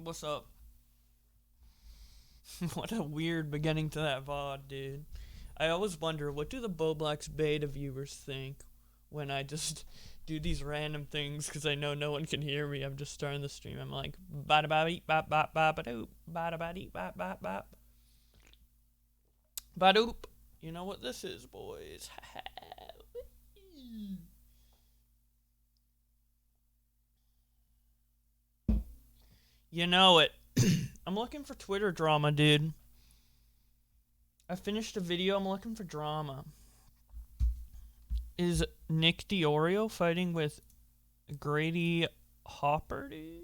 What's up? What a weird beginning to that VOD, dude. I always wonder, what do the Boblax beta viewers think when I just do these random things because I know no one can hear me. I'm just starting the stream. I'm like, bada ba beep bop bop bop ba doop, bada ba deep bop bop bop. Ba doop. You know what this is, boys. You know it. I'm looking for Twitter drama, dude. I finished a video. I'm looking for drama. Is Nick DiOrio fighting with Grady Hopper, dude?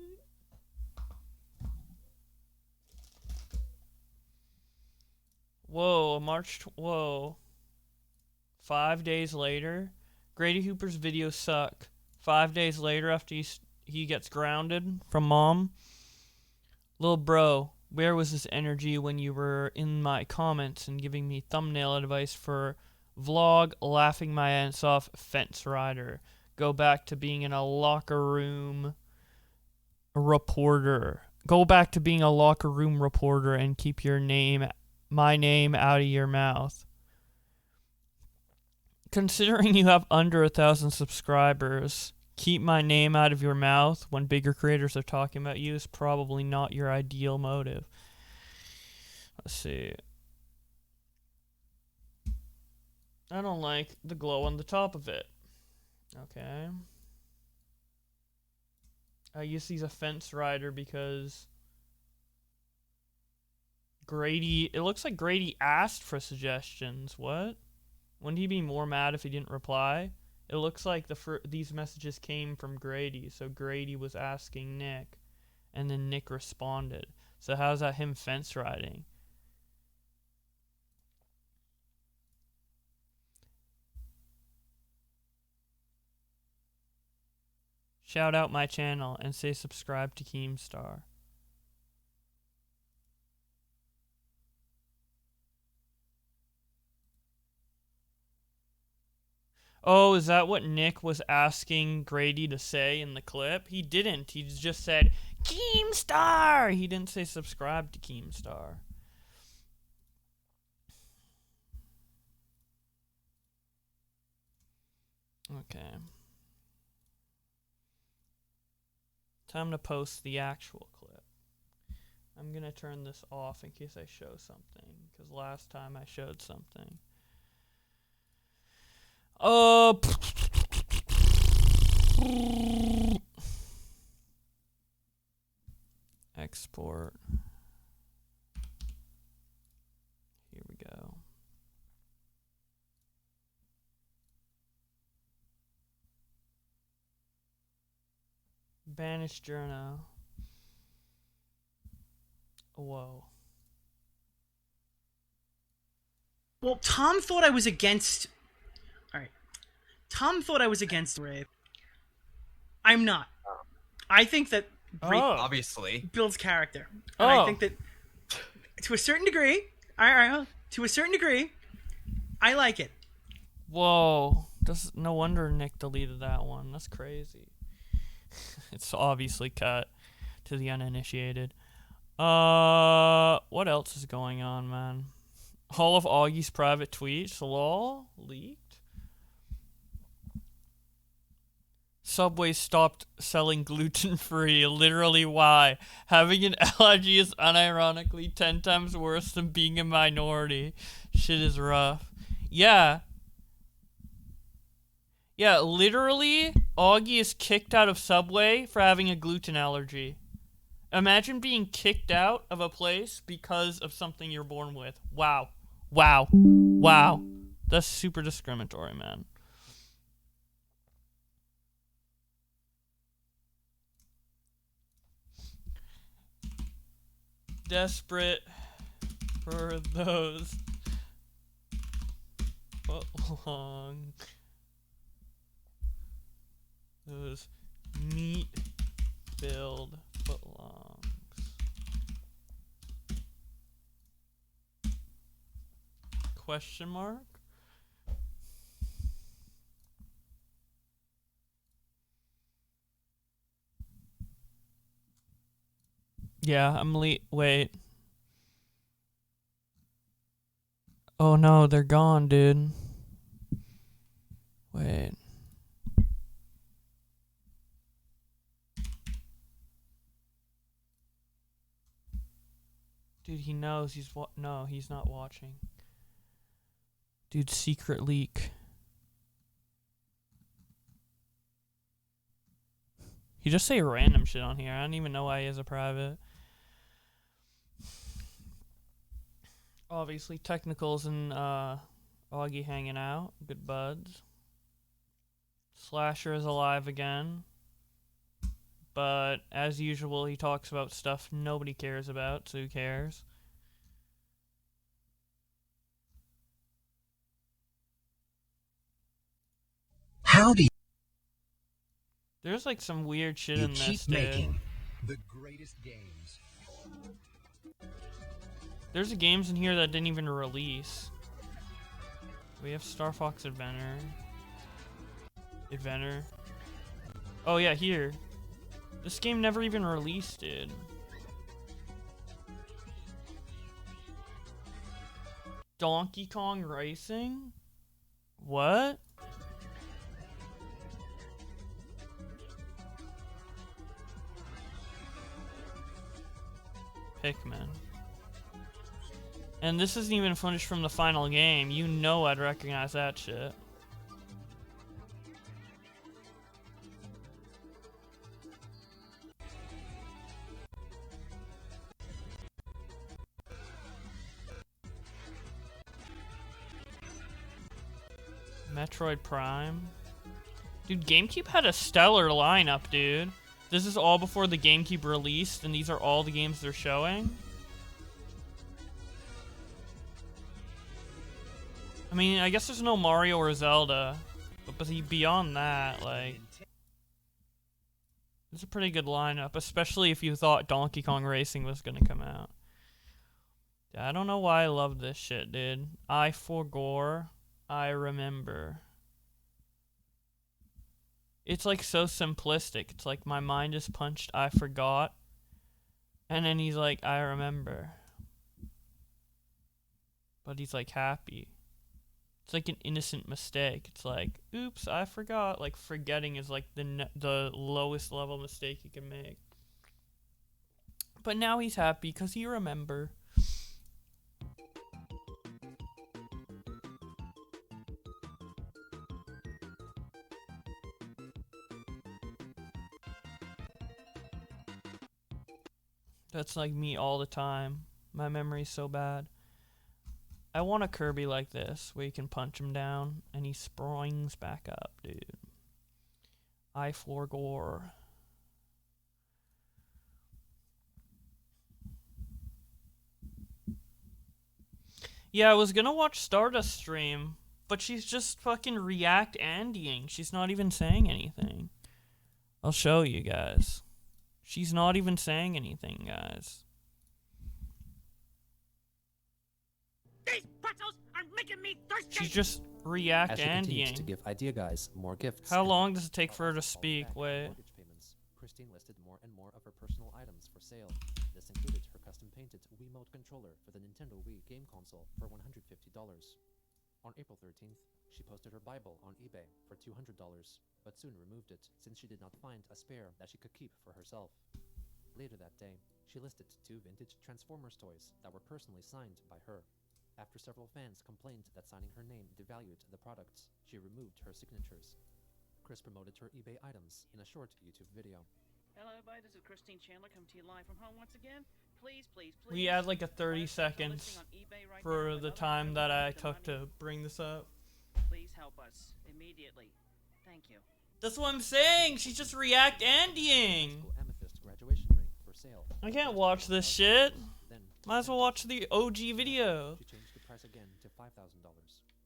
Whoa, whoa. 5 days later, Grady Hooper's videos suck. 5 days later, after he gets grounded from mom. Little bro, where was this energy when you were in my comments and giving me thumbnail advice for vlog, laughing my ass off, fence rider? Go back to being in a locker room reporter. Go back to being a locker room reporter and keep my name out of your mouth. Considering you have under 1,000 subscribers, keep my name out of your mouth when bigger creators are talking about you is probably not your ideal motive. Let's see. I don't like the glow on the top of it. Okay. I use these a fence rider because it looks like Grady asked for suggestions. What? Wouldn't he be more mad if he didn't reply? It looks like these messages came from Grady, so Grady was asking Nick, and then Nick responded. So how's that him fence riding? Shout out my channel and say subscribe to Keemstar. Oh, is that what Nick was asking Grady to say in the clip? He didn't. He just said, Keemstar! He didn't say subscribe to Keemstar. Okay. Time to post the actual clip. I'm gonna turn this off in case I show something, because last time I showed something. Export. Here we go. Banish journal. Whoa. Well, Tom thought I was against... Alright. Tom thought I was against rape. I'm not. I think that rape obviously builds character. And I think that to a certain degree, to a certain degree, I like it. Whoa. No wonder Nick deleted that one. That's crazy. It's obviously cut to the uninitiated. What else is going on, man? All of Augie's private tweets, lol, leaked. Subway stopped selling gluten-free. Literally, why? Having an allergy is unironically 10 times worse than being a minority. Shit is rough. Yeah. Yeah, literally, Augie is kicked out of Subway for having a gluten allergy. Imagine being kicked out of a place because of something you're born with. Wow. Wow. Wow. That's super discriminatory, man. Desperate for those long. Those meat-filled footlongs. Question mark? Yeah, wait. Oh no, they're gone, dude. Wait. Dude, he knows no, he's not watching. Dude, secret leak. He just say random shit on here. I don't even know why he has a private. Obviously, Technicals and Augie hanging out. Good buds. Slasher is alive again. But, as usual, he talks about stuff nobody cares about, so who cares? Howdy. There's like some weird shit You in keep this, making the greatest games. There's games in here that didn't even release. We have Star Fox Adventure. Oh yeah, here. This game never even released, dude. Donkey Kong Racing? What? Pikmin. And this isn't even footage from the final game. You know I'd recognize that shit. Metroid Prime. Dude, GameCube had a stellar lineup, dude. This is all before the GameCube released, and these are all the games they're showing. I mean, I guess there's no Mario or Zelda, but beyond that, like, it's a pretty good lineup, especially if you thought Donkey Kong Racing was gonna come out. I don't know why I love this shit, dude. I forgore, I remember. It's like so simplistic. It's like my mind is punched, I forgot. And then he's like, I remember. But he's like happy. It's like an innocent mistake. It's like, oops, I forgot. Like forgetting is like the lowest level mistake you can make. But now he's happy because he remember. That's like me all the time. My memory's so bad. I want a Kirby like this, where you can punch him down, and he springs back up, dude. I forgore. Yeah, I was gonna watch Stardust stream, but she's just fucking react Andying. She's not even saying anything. I'll show you guys. She's not even saying anything, guys. These pretzels are making me thirsty. She's just react Andying. To give idea guys more gifts. How long does it take for her to speak? Wait. Christine listed more and more of her personal items for sale. This included her custom-painted Wiimote controller for the Nintendo Wii game console for $150. On April 13th, she posted her Bible on eBay for $200, but soon removed it since she did not find a spare that she could keep for herself. Later that day, she listed 2 vintage Transformers toys that were personally signed by her. After several fans complained that signing her name devalued the products, she removed her signatures. Chris promoted her eBay items in a short YouTube video. Hello everybody, this is Christine Chandler coming to you live from home once again. Please. We add like a 30 seconds for the time that I took to bring this up. Please help us immediately. Thank you. That's what I'm saying. She's just react Andying. Amethyst graduation ring for sale. I can't watch this shit. Might as well watch the OG video. She changed the price again to $5,000.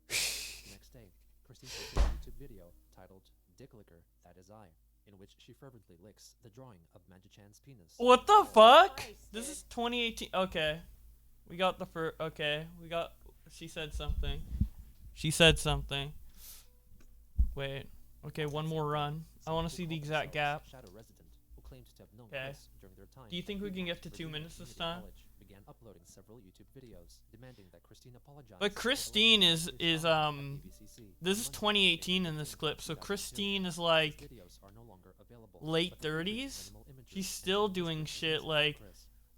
The next day, Christine posted a YouTube video titled Dick Licker, That Is I, in which she fervently licks the drawing of Magi-chan's penis. What the fuck? This is 2018. Okay. We got the first. Okay. We got. She said something. Wait. Okay, one more run. I want to see the exact gap. Shadow resident who claimed to have known Okay. Chris during their time. Do you think we can get to 2 minutes this time? Began uploading several YouTube videos demanding that Christine apologize. But Christine is this is 2018 in this clip, so Christine is like late 30s. She's still doing shit like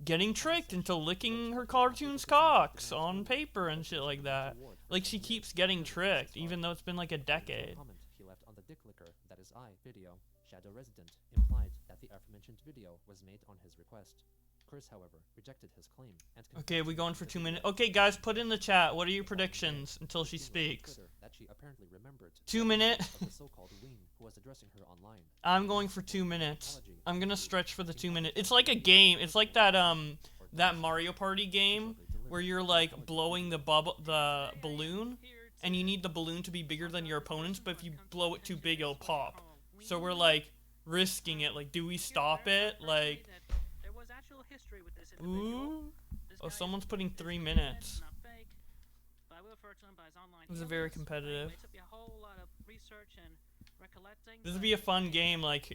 getting tricked into licking her cartoon's cocks on paper and shit like that. Like, she keeps getting tricked, even though it's been like a decade. He left on the Dick Licker, that is I, video, Shadow Resident, implied that the aforementioned video was made on his request. Chris, however, rejected his claim and Okay, we going for 2 minutes. Okay, guys, put in the chat. What are your predictions until she speaks? That she apparently remembered 2 minutes. of the so-called Ween who was addressing her online. I'm going for 2 minutes. I'm gonna stretch for the 2 minutes. It's like a game. It's like that that Mario Party game where you're like blowing the balloon, and you need the balloon to be bigger than your opponent's. But if you blow it too big, it'll pop. So we're like risking it. Like, do we stop it? Like, ooh. Oh, someone's putting 3 minutes. This is very competitive. This would be a fun game, like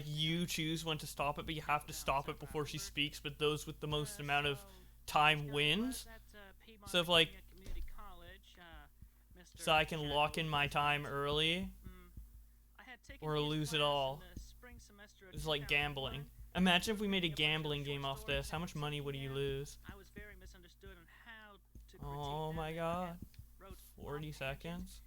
you choose when to stop it, but you have to stop it before she speaks, but those with the most amount of time wins. So if like, so I can lock in my time early, or lose it all. It's like gambling. Imagine if we made a gambling game off this. How much money would you lose? Oh my god. 40 seconds?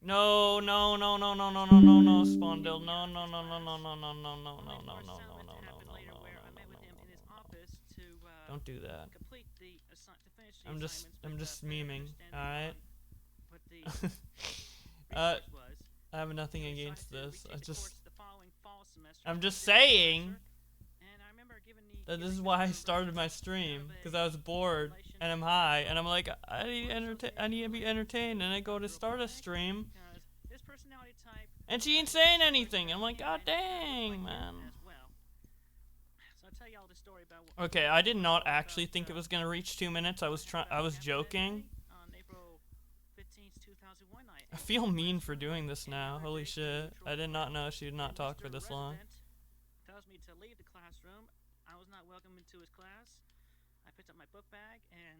No, no, no, no, no, no, no, no, no, Spondil. No, no, no, no, no, no, no, no, no, no, no, no, no, no, no. Don't do that. I'm just memeing, alright? I have nothing against this. I'm just saying that this is why I started my stream, because I was bored and I'm high and I'm like, I need to be entertained, and I go to start a stream and she ain't saying anything. I'm like, god dang, man. Okay, I did not actually think it was gonna reach 2 minutes. I was joking. I feel mean for doing this now. Holy shit. I did not know she would not talk for this long. Tells me to leave the classroom. I was not welcome into his class. I picked up my book bag and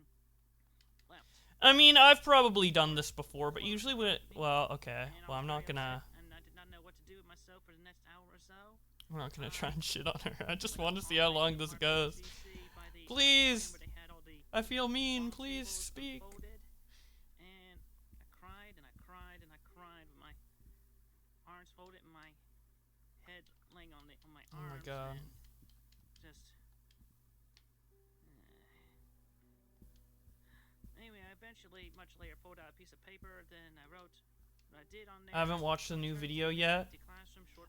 left. I mean, I've probably done this before, but usually well, okay. Well, I'm not gonna... And I did not know what to do with myself for the next hour or so. I'm not gonna try and shit on her. I just want to see how long this goes. Please! I feel mean. Please speak. And I cried and I cried and I cried with my arms folded and my head laying on my arms. Oh my god. Just anyway, I eventually, much later, pulled out a piece of paper. Then I wrote what I did on there. I haven't watched the new video yet.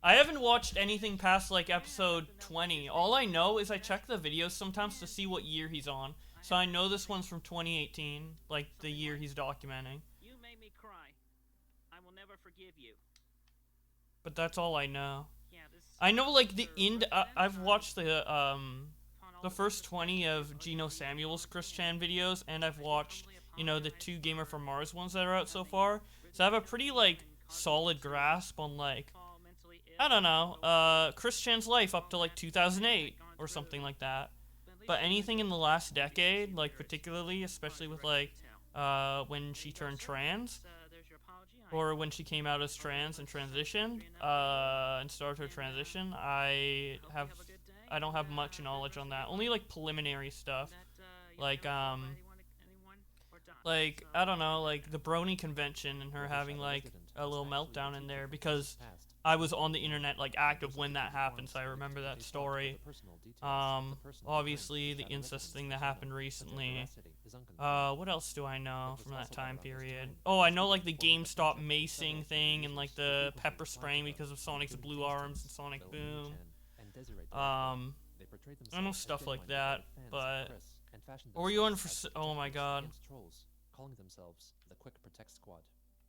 I haven't watched anything past like episode 20. All I know is I check the videos sometimes to see what year he's on. So I know this one's from 2018, like the year he's documenting. You made me cry. I will never forgive you. But that's all I know. Yeah, this I know like the end. I've watched the first 20 of Geno Samuel's Chris Chan videos, and I've watched, you know, the 2 Gamer from Mars ones that are out so far. So I have a pretty like solid grasp on like, I don't know, Chris Chan's life up to like 2008 or something like that. But anything in the last decade, like particularly, especially with like when she turned trans, or when she came out as trans and transitioned, and started her transition, I don't have much knowledge on that. Only like preliminary stuff, like I don't know, like the Brony convention and her having like a little meltdown in there, because I was on the internet like active when that happened, so I remember that story. Obviously the incest thing that happened recently. What else do I know from that time period? Oh, I know like the GameStop macing thing and like the pepper spraying because of Sonic's Blue Arms and Sonic Boom. I know stuff like that, but... Or were you on for... Oh my god. Calling themselves the Quick Protect Squad.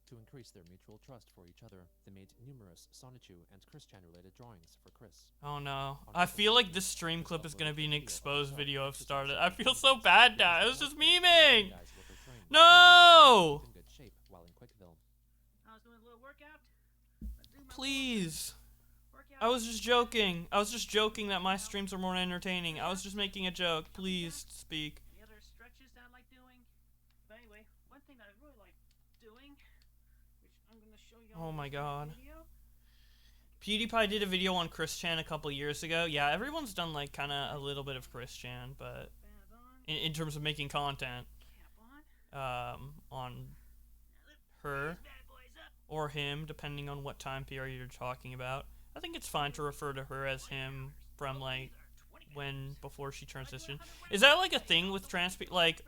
To increase their mutual trust for each other, they made numerous Sonichu and Chris Chan related drawings for Chris. Oh no. I feel like this stream clip is gonna be an exposed video I've started. I feel so bad now. It was just memeing! No! Please. I was just joking. I was just joking that my streams are more entertaining. I was just making a joke. Please speak. Any other stretches that I like doing? But anyway, one thing that I really like doing, which I'm gonna show you. Oh my god. Video. PewDiePie did a video on Chris Chan a couple years ago. Yeah, everyone's done like kind of a little bit of Chris Chan, but Bands on. in terms of making content, Cap on. on Now her lift these bad boys up. or him, depending on what time period you're talking about. I think it's fine to refer to her as him from like when before she transitioned. Is that like a thing with trans people? Like,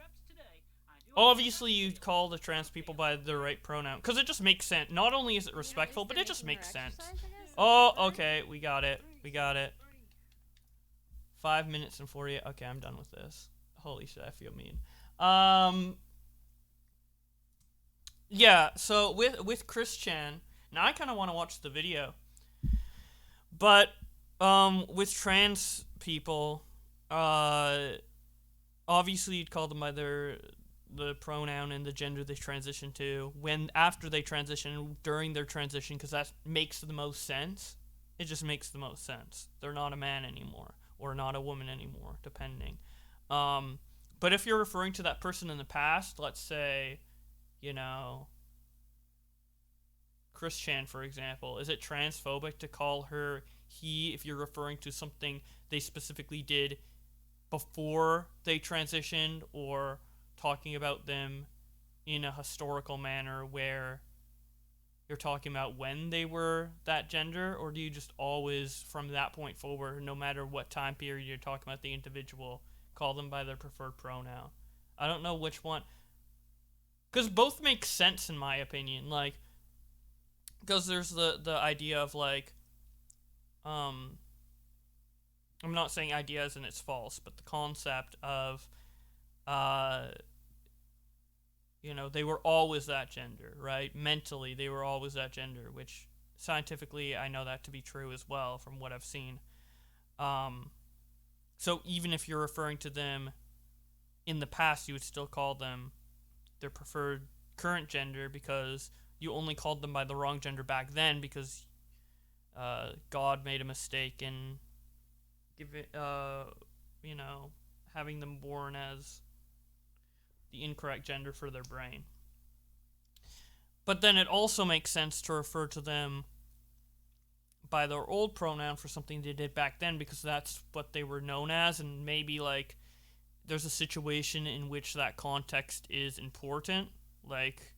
obviously you call the trans people by the right pronoun because it just makes sense. Not only is it respectful, but it just makes sense. Oh, okay, we got it. We got it. 5 minutes and 48. Okay, I'm done with this. Holy shit, I feel mean. Yeah, so with Chris Chan, now I kind of want to watch the video. But with trans people, obviously you'd call them by the pronoun and the gender they transition to after they transition, during their transition, because that makes the most sense. It just makes the most sense. They're not a man anymore or not a woman anymore, depending. But if you're referring to that person in the past, let's say, Chris Chan, for example, is it transphobic to call her he if you're referring to something they specifically did before they transitioned, or talking about them in a historical manner where you're talking about when they were that gender? Or do you just always, from that point forward, no matter what time period you're talking about the individual, call them by their preferred pronoun? I don't know which one, because both make sense in my opinion. Like, because there's the idea of like, I'm not saying idea as in it's false, but the concept of they were always that gender, right? Mentally, they were always that gender, which scientifically I know that to be true as well from what I've seen. So even if you're referring to them in the past, you would still call them their preferred current gender because you only called them by the wrong gender back then because God made a mistake in having them born as the incorrect gender for their brain. But then it also makes sense to refer to them by their old pronoun for something they did back then because that's what they were known as, and maybe like there's a situation in which that context is important, like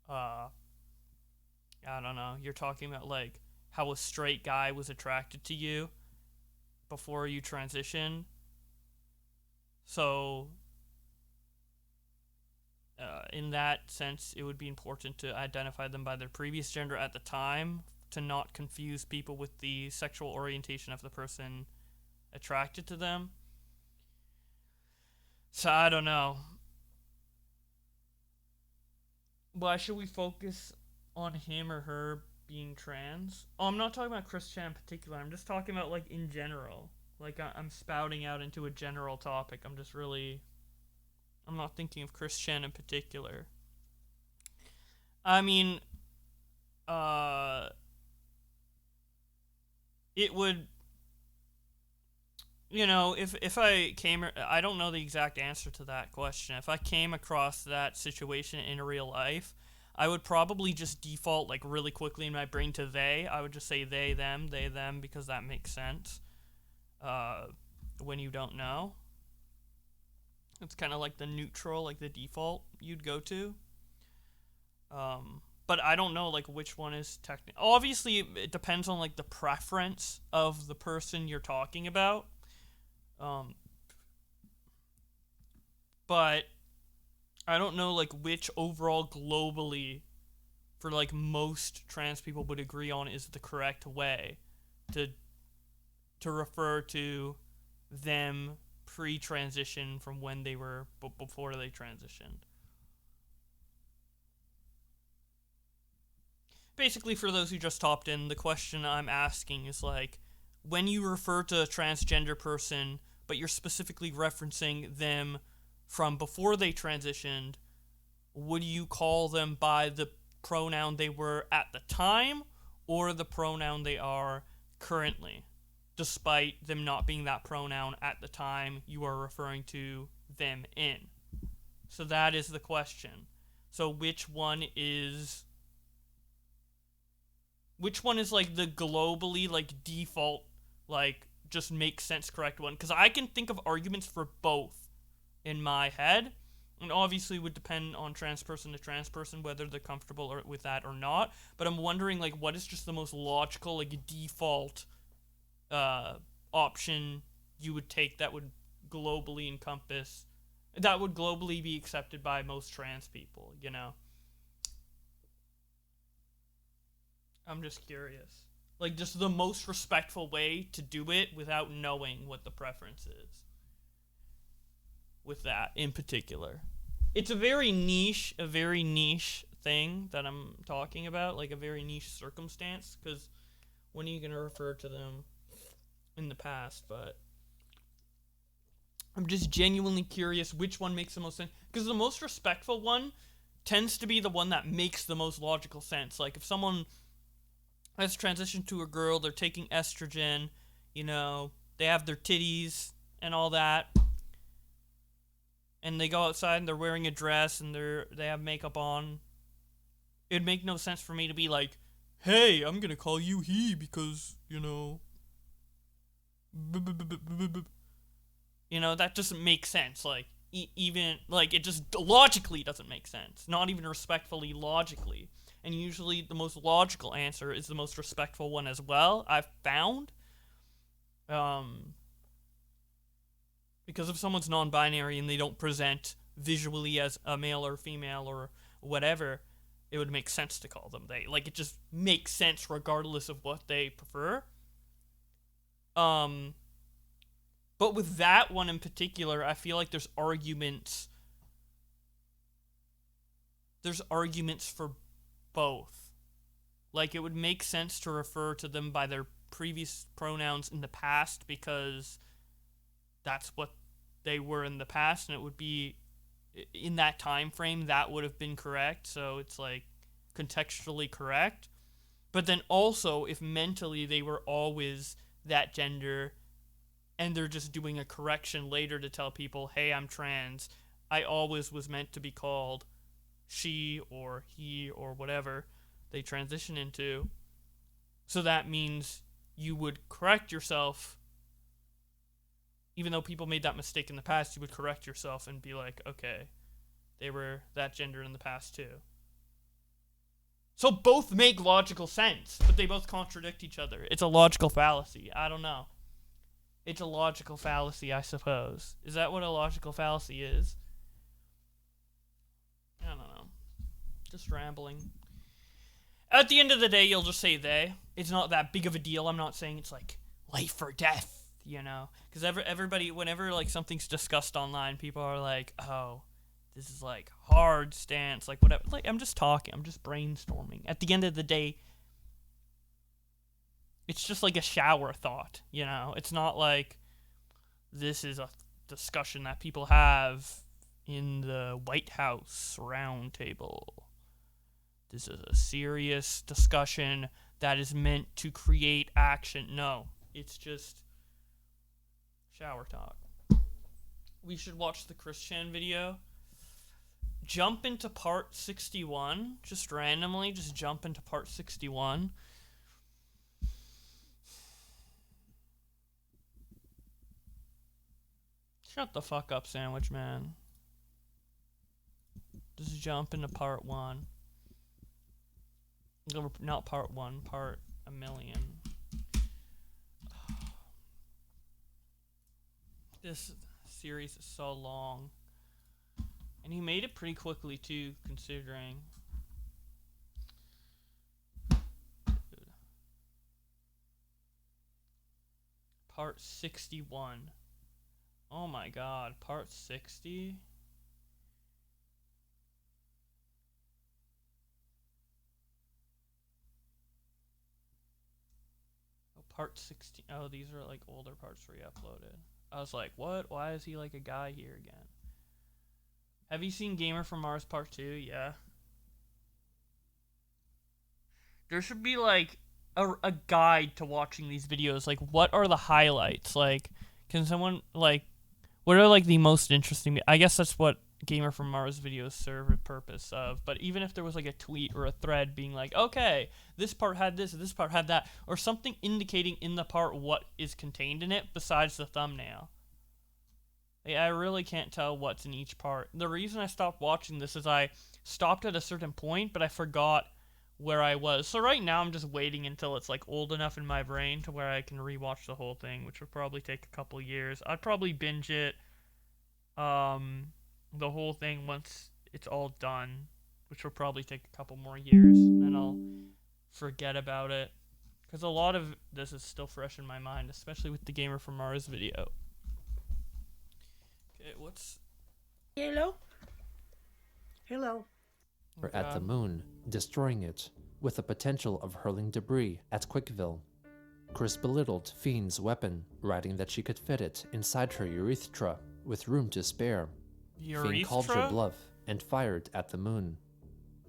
I don't know, you're talking about like how a straight guy was attracted to you before you transitioned. So in that sense, it would be important to identify them by their previous gender at the time to not confuse people with the sexual orientation of the person attracted to them. So I don't know. Why should we focus on him or her being trans? Oh, I'm not talking about Chris Chan in particular. I'm just talking about like in general. Like I'm spouting out into a general topic. I'm not thinking of Chris Chan in particular. I mean, it would, if I don't know the exact answer to that question. If I came across that situation in real life, I would probably just default like really quickly in my brain to they. I would just say they, them, because that makes sense. When you don't know. It's kind of like the neutral, like the default you'd go to. But I don't know like which one is technical. Obviously, it depends on like the preference of the person you're talking about. But I don't know like which overall globally for like most trans people would agree on is the correct way to refer to them pre-transition from when they were before they transitioned. Basically, for those who just hopped in, the question I'm asking is like, when you refer to a transgender person, but you're specifically referencing them from before they transitioned, would you call them by the pronoun they were at the time, or the pronoun they are currently, despite them not being that pronoun at the time you are referring to them in. So that is the question. So which one is like the globally like default like just makes sense correct one? Because I can think of arguments for both in my head, and obviously would depend on trans person to trans person whether they're comfortable with that or not. But I'm wondering like what is just the most logical like default option you would take that would globally encompass, that would globally be accepted by most trans people, you know? I'm just curious. Like, just the most respectful way to do it without knowing what the preference is. With that, in particular. It's a very niche thing that I'm talking about. Like, a very niche circumstance. Because when are you going to refer to them in the past? But I'm just genuinely curious which one makes the most sense. Because the most respectful one tends to be the one that makes the most logical sense. Like, if someone has transitioned to a girl, they're taking estrogen, you know, they have their titties and all that, and they go outside and they're wearing a dress and they have makeup on, it'd make no sense for me to be like, hey, I'm gonna call you he because, you know, you know, that doesn't make sense. Like, even, like, it just logically doesn't make sense. Not even respectfully, logically. And usually the most logical answer is the most respectful one as well, I've found. Because if someone's non-binary and they don't present visually as a male or female or whatever, it would make sense to call them they. Like, it just makes sense regardless of what they prefer. But with that one in particular, I feel like there's arguments for both. Like, it would make sense to refer to them by their previous pronouns in the past because that's what they were in the past, and it would be in that time frame that would have been correct, so it's like contextually correct. But then also, if mentally they were always that gender and they're just doing a correction later to tell people, hey, I'm trans, I always was meant to be called she or he or whatever they transition into. So that means you would correct yourself. Even though people made that mistake in the past, you would correct yourself and be like, okay, they were that gender in the past too. So both make logical sense, but they both contradict each other. It's a logical fallacy. I don't know. It's a logical fallacy, I suppose. Is that what a logical fallacy is? I don't know. Just rambling. At the end of the day, you'll just say they. It's not that big of a deal. I'm not saying it's like life or death, you know? Because everybody, whenever like something's discussed online, people are like, oh, this is like hard stance, like whatever. Like, I'm just talking. I'm just brainstorming. At the end of the day, it's just like a shower thought, you know? It's not like this is a discussion that people have in the White House round table. This is a serious discussion that is meant to create action. No, it's just shower talk. We should watch the Christian video. Jump into part 61. Just randomly, just jump into part 61. Shut the fuck up, Sandwich Man. Just jump into part 1. Not part 1, part a million. This series is so long. And he made it pretty quickly too, considering. Part 61. Oh my god, part 60? Part 16. Oh, these are like older parts re-uploaded. I was like, what? Why is he like a guy here again? Have you seen Gamer from Mars Part 2? Yeah. There should be like a guide to watching these videos. Like, what are the highlights? Like, can someone, like, what are, like, the most interesting... I guess that's what Gamer from Mars videos serve a purpose of. But even if there was, like, a tweet or a thread being like, okay, this part had this part had that, or something indicating in the part what is contained in it besides the thumbnail. Like, I really can't tell what's in each part. The reason I stopped watching this is I stopped at a certain point, but I forgot where I was. So right now I'm just waiting until it's, like, old enough in my brain to where I can rewatch the whole thing, which would probably take a couple years. I'd probably binge it, the whole thing once it's all done, which will probably take a couple more years, and I'll forget about it. Because a lot of this is still fresh in my mind, especially with the Gamer from Mars video. Okay, what's... Hello? Hello. At the moon, destroying it, with the potential of hurling debris at Quickville. Chris belittled Fiend's weapon, writing that she could fit it inside her urethra, with room to spare. Fiend called her bluff and fired at the moon.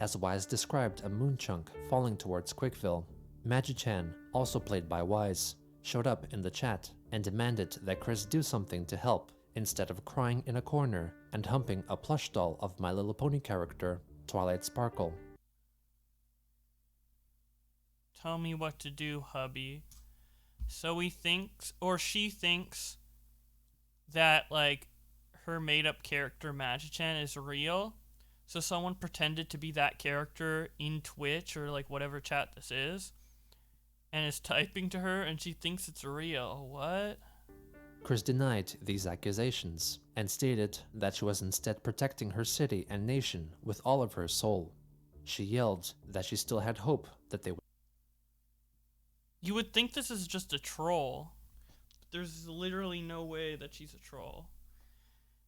As Wise described a moon chunk falling towards Quickville, Magi-chan, also played by Wise, showed up in the chat and demanded that Chris do something to help, instead of crying in a corner and humping a plush doll of My Little Pony character, Twilight Sparkle. Tell me what to do, hubby. So he thinks, or she thinks, that, like, her made-up character Magi-chan is real. So someone pretended to be that character in Twitch, or, like, whatever chat this is, and is typing to her, and she thinks it's real. What? Chris denied these accusations, and stated that she was instead protecting her city and nation with all of her soul. She yelled that she still had hope that they would. You would think this is just a troll. But there's literally no way that she's a troll.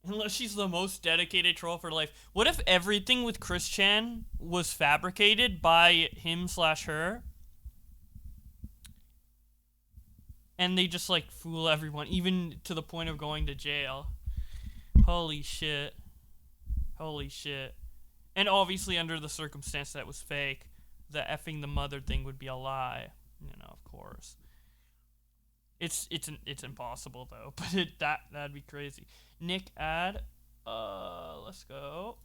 Unless she's the most dedicated troll for life. What if everything with Chris Chan was fabricated by him/her? And they just, like, fool everyone, even to the point of going to jail. Holy shit. Holy shit. And obviously, under the circumstance that was fake, the effing the mother thing would be a lie. You know, of course. It's impossible, though. But that'd be crazy. Nick ad. Let's go.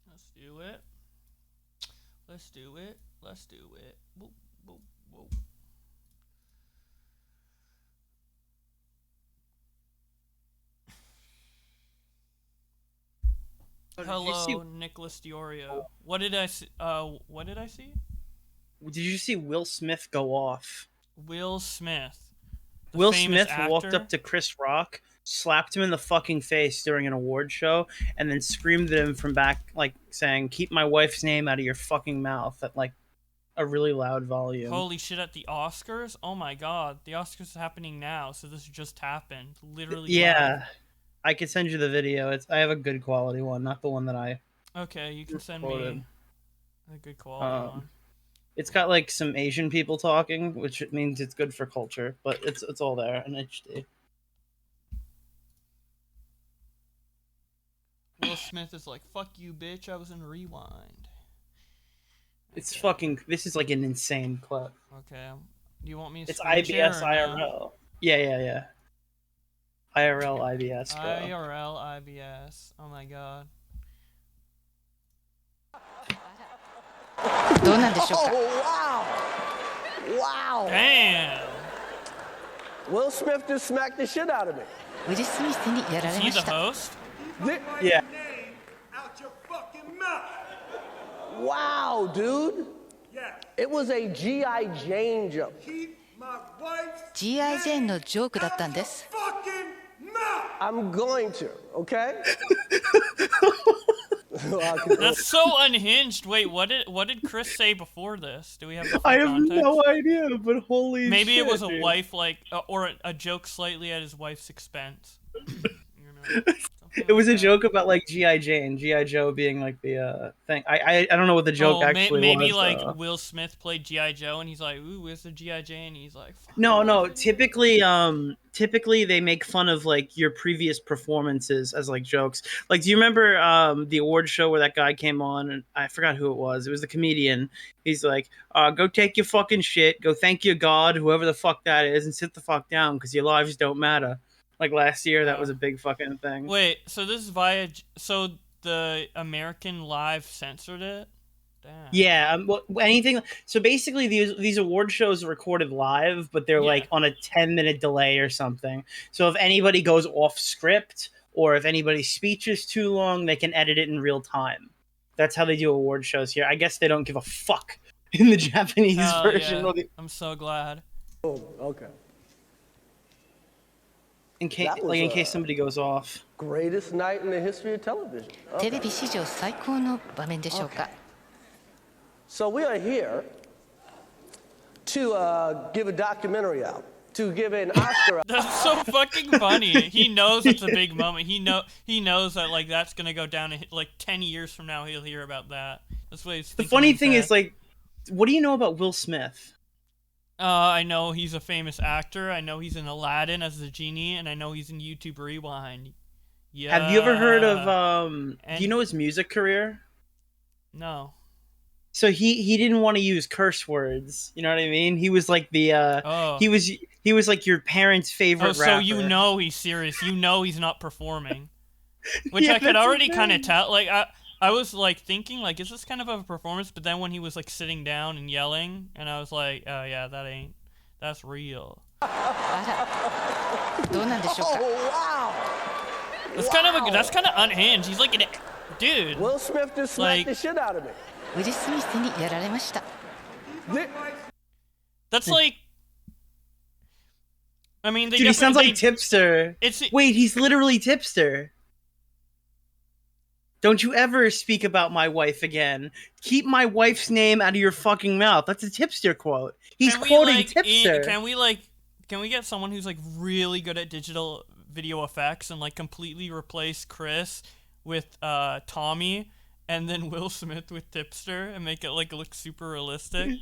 Let's do it. Let's do it. Let's do it. Whoop, whoop, whoop. Hello, Nicholas Diorio. What did I see? What did I see? Did you see Will Smith go off? Will Smith. Will Smith walked up to Chris Rock, slapped him in the fucking face during an award show, and then screamed at him from back, like, saying, "Keep my wife's name out of your fucking mouth," at, like, a really loud volume. Holy shit, at the Oscars? Oh my god. The Oscars is happening now, so this just happened. Literally. Yeah. Live. I could send you the video. I have a good quality one, not the one that I... Okay, you can send me a good quality one. It's got, like, some Asian people talking, which means it's good for culture, but it's all there in HD. Will Smith is like, fuck you, bitch, I was in Rewind. It's fucking... This is, like, an insane clip. Okay. Do you want me to It's IBS IRL. No? Yeah. IRL IBS, bro. IRL IBS. Oh my god. Wow! Damn! Will Smith just smacked the shit out of me. Is he the host? Yeah. Wow, dude. It was a G.I. Jane joke. G.I. Jane のジョークだったんです。I'm going to, okay? That's so unhinged. Wait, what did Chris say before this? Do we have the full I have context? no idea, but holy Maybe shit, it was a dude. wife, like, or a joke slightly at his wife's expense. You know, It was a joke about like G.I. Jane, G.I. Joe being like the thing. I don't know what the joke actually maybe was. Like Will Smith played G.I. Joe and he's like, ooh, where's the G.I. Jane? And he's like, fuck. No. Typically they make fun of like your previous performances as like jokes. Like, do you remember the award show where that guy came on and I forgot who it was. It was the comedian. He's like, go take your fucking shit, go thank your God, whoever the fuck that is, and sit the fuck down because your lives don't matter. Like last year, that was a big fucking thing. Wait, so this is so the American Live censored it? Damn. Yeah, anything. So basically, these award shows are recorded live, but they're like on a 10-minute delay or something. So if anybody goes off script or if anybody's speech is too long, they can edit it in real time. That's how they do award shows here. I guess they don't give a fuck in the Japanese version. Yeah. I'm so glad. Oh, okay. In case somebody goes off. Greatest night in the history of television. テレビ史上最高の場面でしょうか。 So we are here to give a documentary out, to give an Oscar out. That's so fucking funny. He knows it's a big moment. He knows that like that's gonna go down in like 10 years from now. He'll hear about that. That's what he's thinking. The funny thing is, like, what do you know about Will Smith? I know he's a famous actor. I know he's in Aladdin as the genie, and I know he's in YouTube Rewind. Yeah. Have you ever heard of do you know his music career? No. So he didn't want to use curse words. You know what I mean? He was like the he was like your parents' favorite rapper. So you know he's serious. You know he's not performing. Which I could already kind of tell. Like I was like thinking like, is this kind of a performance? But then when he was like sitting down and yelling, and I was like, oh yeah, that's real. どうなんでしょうか。 That's kind of unhinged. He's like dude. Will Smith just smacked the shit out of me. ウィル・スミスにやられました。 That's like. I mean, dude, he sounds like Tipster. Wait, he's literally Tipster. Don't you ever speak about my wife again. Keep my wife's name out of your fucking mouth. That's a Tipster quote. He's quoting Tipster. Can we get someone who's like really good at digital video effects and like completely replace Chris with Tommy and then Will Smith with Tipster and make it like look super realistic?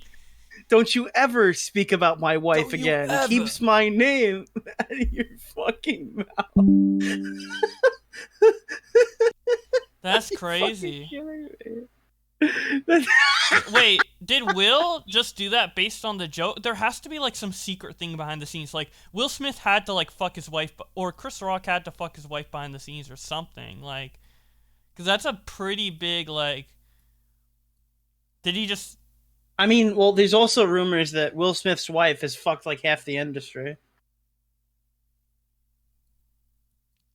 Don't you ever speak about my wife again. Keeps my name out of your fucking mouth. That's crazy. Wait, did Will just do that based on the joke? There has to be like some secret thing behind the scenes. Like Will Smith had to like fuck his wife, or Chris Rock had to fuck his wife behind the scenes or something. Like, because that's a pretty big like. Did he just? I mean, well, there's also rumors that Will Smith's wife has fucked like half the industry.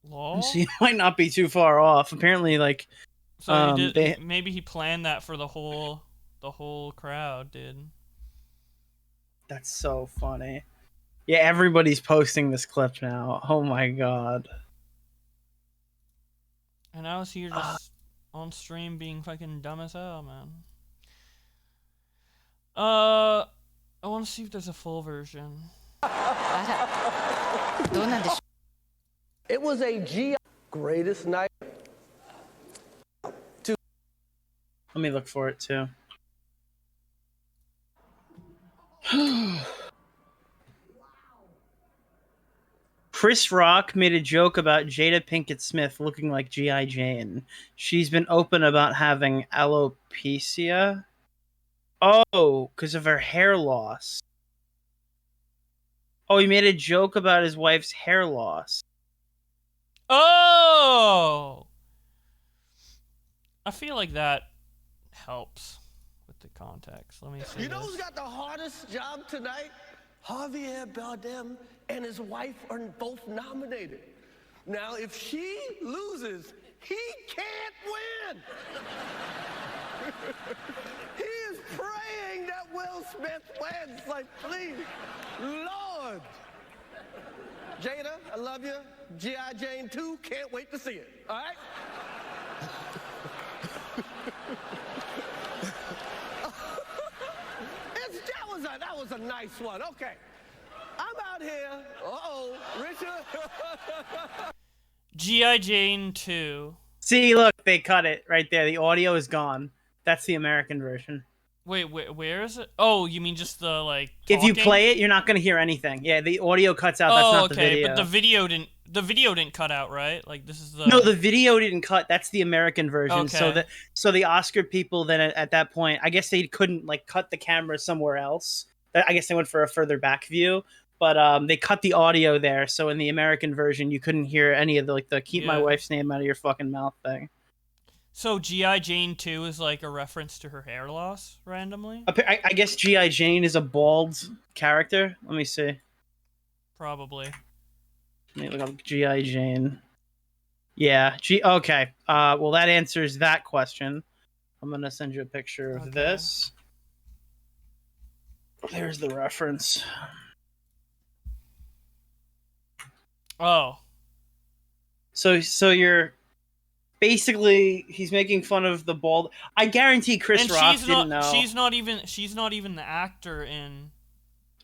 Lol? So you might not be too far off. Apparently, like, so maybe he planned that for the whole crowd, dude. That's so funny. Yeah, everybody's posting this clip now. Oh my god. And I was here just on stream being fucking dumb as hell, man. I want to see if there's a full version. It was a greatest night. Let me look for it too. Chris Rock made a joke about Jada Pinkett Smith looking like G.I. Jane. She's been open about having alopecia. Oh, because of her hair loss. Oh, he made a joke about his wife's hair loss. Oh! I feel like that helps with the context. Let me see. You know who's got the hardest job tonight? Javier Bardem and his wife are both nominated. Now, if she loses, he can't win. He is praying that Will Smith wins. Like, please, Lord. Jada, I love you. G.I. Jane 2, can't wait to see it. All right? That was a nice one. Okay. I'm out here. Uh-oh. Richard. G.I. Jane 2. See, look, they cut it right there. The audio is gone. That's the American version. Wait, where is it? Oh, you mean just the like? If you talking? play it, you're not gonna hear anything. Yeah, the audio cuts out. That's not the video. But the video didn't. The video didn't cut out, right? Like this is the. No, the video didn't cut. That's the American version. Okay. So the Oscar people then at that point, I guess they couldn't like cut the camera somewhere else. I guess they went for a further back view, but they cut the audio there. So in the American version, you couldn't hear any of the keep my wife's name out of your fucking mouth thing. So G.I. Jane 2 is like a reference to her hair loss randomly? I guess G.I. Jane is a bald character. Let me see. Probably. Let me look up G.I. Jane. Yeah. Okay. Well, that answers that question. I'm going to send you a picture of this. There's the reference. Oh. So you're... Basically, he's making fun of the bald. I guarantee Chris Rock didn't know. She's not even the actor in.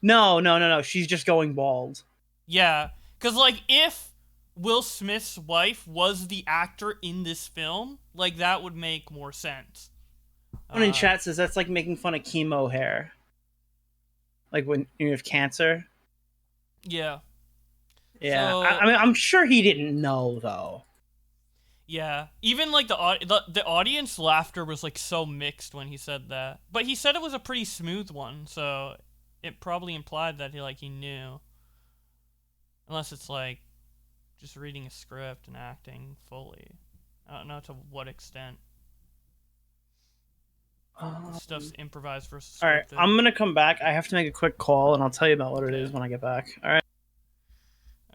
No. She's just going bald. Yeah, because like if Will Smith's wife was the actor in this film, like that would make more sense. Someone in chat says that's like making fun of chemo hair. Like when you have cancer. Yeah. Yeah. So, I mean, I'm sure he didn't know though. Yeah, even like the audience laughter was like so mixed when he said that, but he said it was a pretty smooth one, so it probably implied that he knew. Unless it's like just reading a script and acting fully. I don't know to what extent. Stuff's improvised versus scripted. All right, I'm gonna come back. I have to make a quick call, and I'll tell you about what it is when I get back. All right.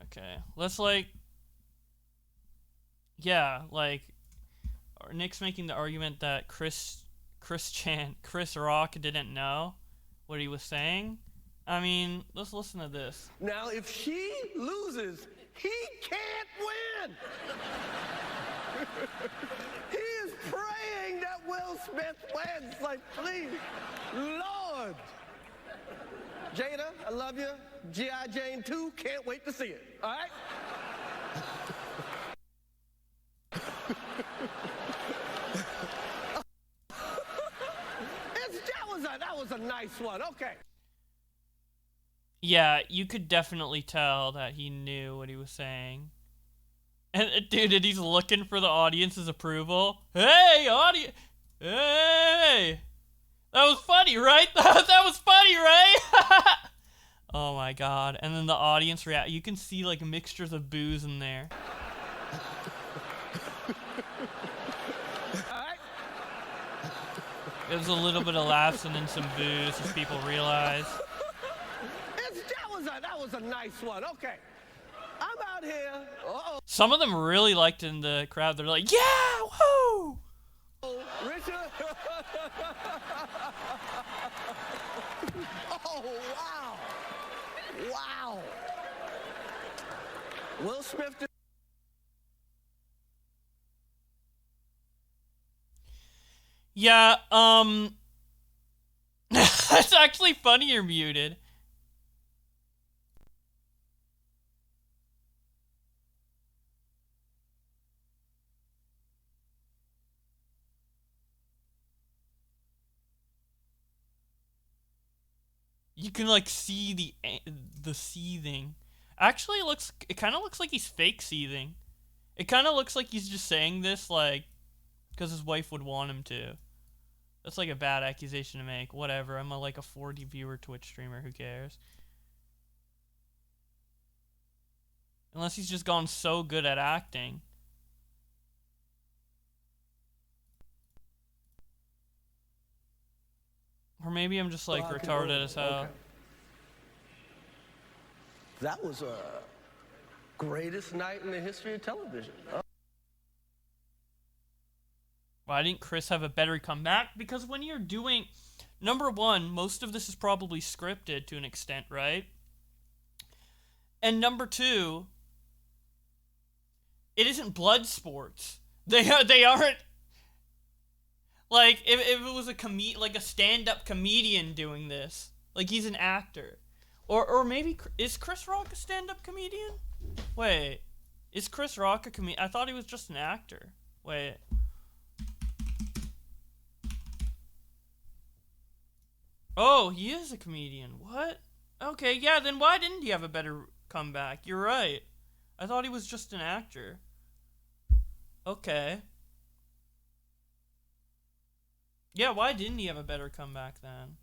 Okay, let's like. Yeah, like Nick's making the argument that Chris Rock didn't know what he was saying. I mean, let's listen to this. Now, if she loses, he can't win. He is praying that Will Smith wins. Like, please, Lord. Jada, I love you. G.I. Jane 2, can't wait to see it. All right? That was a nice one. Okay. Yeah, you could definitely tell that he knew what he was saying. And dude, and he's looking for the audience's approval. Hey, audience! Hey, that was funny, right? That was funny, right? Oh my god! And then the audience react. You can see like mixtures of boos in there. There's a little bit of laughs and then some boos as people realize. That was a nice one. Okay. I'm out here. Uh-oh. Some of them really liked it in the crowd. They're like, yeah, woo! Richard. Oh, wow. Wow. Will Smith did. Yeah, that's actually funny you're muted. You can like see the seething. Actually, it kind of looks like he's fake seething. It kind of looks like he's just saying this like because his wife would want him to. That's like a bad accusation to make. Whatever. I'm like a 40 viewer Twitch streamer. Who cares? Unless he's just gone so good at acting. Or maybe I'm just like retarded as hell. Okay. That was a greatest night in the history of television. Why didn't Chris have a better comeback? Because when you're doing... Number one, most of this is probably scripted to an extent, right? And number two, it isn't blood sports. They aren't... Like, if it was a stand-up comedian doing this, like he's an actor. Or maybe... Is Chris Rock a stand-up comedian? Wait. Is Chris Rock a comedian? I thought he was just an actor. Wait. Oh, he is a comedian. What? Okay, yeah, then why didn't he have a better comeback? You're right. I thought he was just an actor. Okay. Yeah, why didn't he have a better comeback then?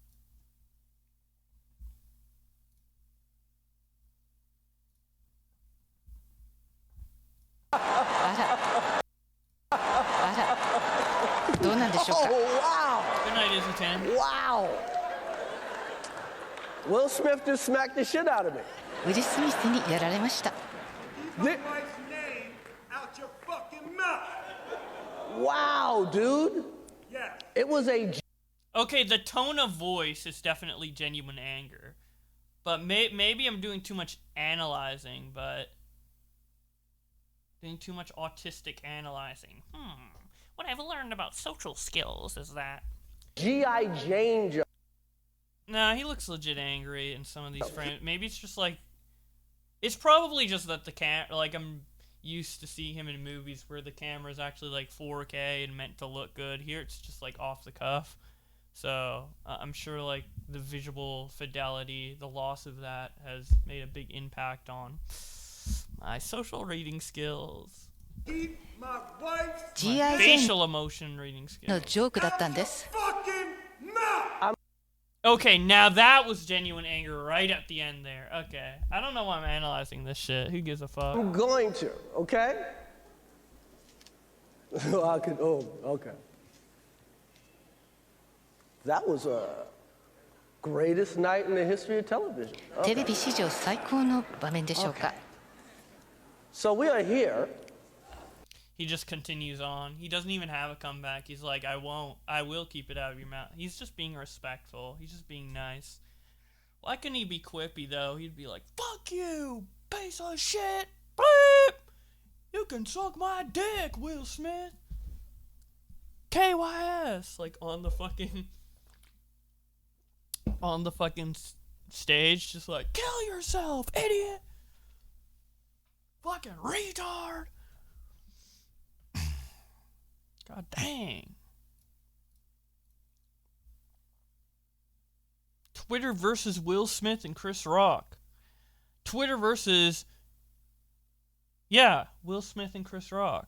どうなんでしょうか Oh, wow. Good night, Izzy Tan. Wow. Will Smith just smacked the shit out of me. ウィル・スミスにやられました Thi- Wow, dude. It was a Okay, the tone of voice is definitely genuine anger. But maybe I'm doing too much analyzing, but... Doing too much autistic analyzing. What I've learned about social skills is that... G.I. Jane joke. Nah, he looks legit angry in some of these frames. Maybe it's just like... It's probably just that the like, I'm used to see him in movies where the camera is actually like 4K and meant to look good. Here it's just like off the cuff. So I'm sure like the visual fidelity, the loss of that has made a big impact on my social reading skills. G.I. ジェーン Facial emotion reading の skills. ジョークだったんです Okay, now that was genuine anger right at the end there. Okay. I don't know why I'm analyzing this shit. Who gives a fuck? I'm going to, okay? I could, oh, okay. That was a greatest night in the history of television. テレ Okay. ビ史上最高の場面でしょうか So we are here. He just continues on. He doesn't even have a comeback. He's like, I will keep it out of your mouth. He's just being respectful. He's just being nice. Why couldn't he be quippy, though? He'd be like, fuck you, piece of shit. Bleep. You can suck my dick, Will Smith. KYS. Like, on the fucking stage. Just like, kill yourself, idiot. Fucking retard. God dang. Twitter versus Will Smith and Chris Rock. Twitter versus... Yeah, Will Smith and Chris Rock.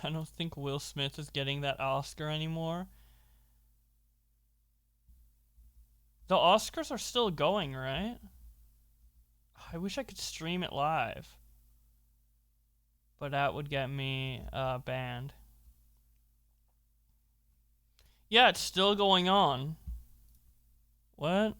I don't think Will Smith is getting that Oscar anymore. The Oscars are still going, right? I wish I could stream it live. But that would get me banned. Yeah, it's still going on. What?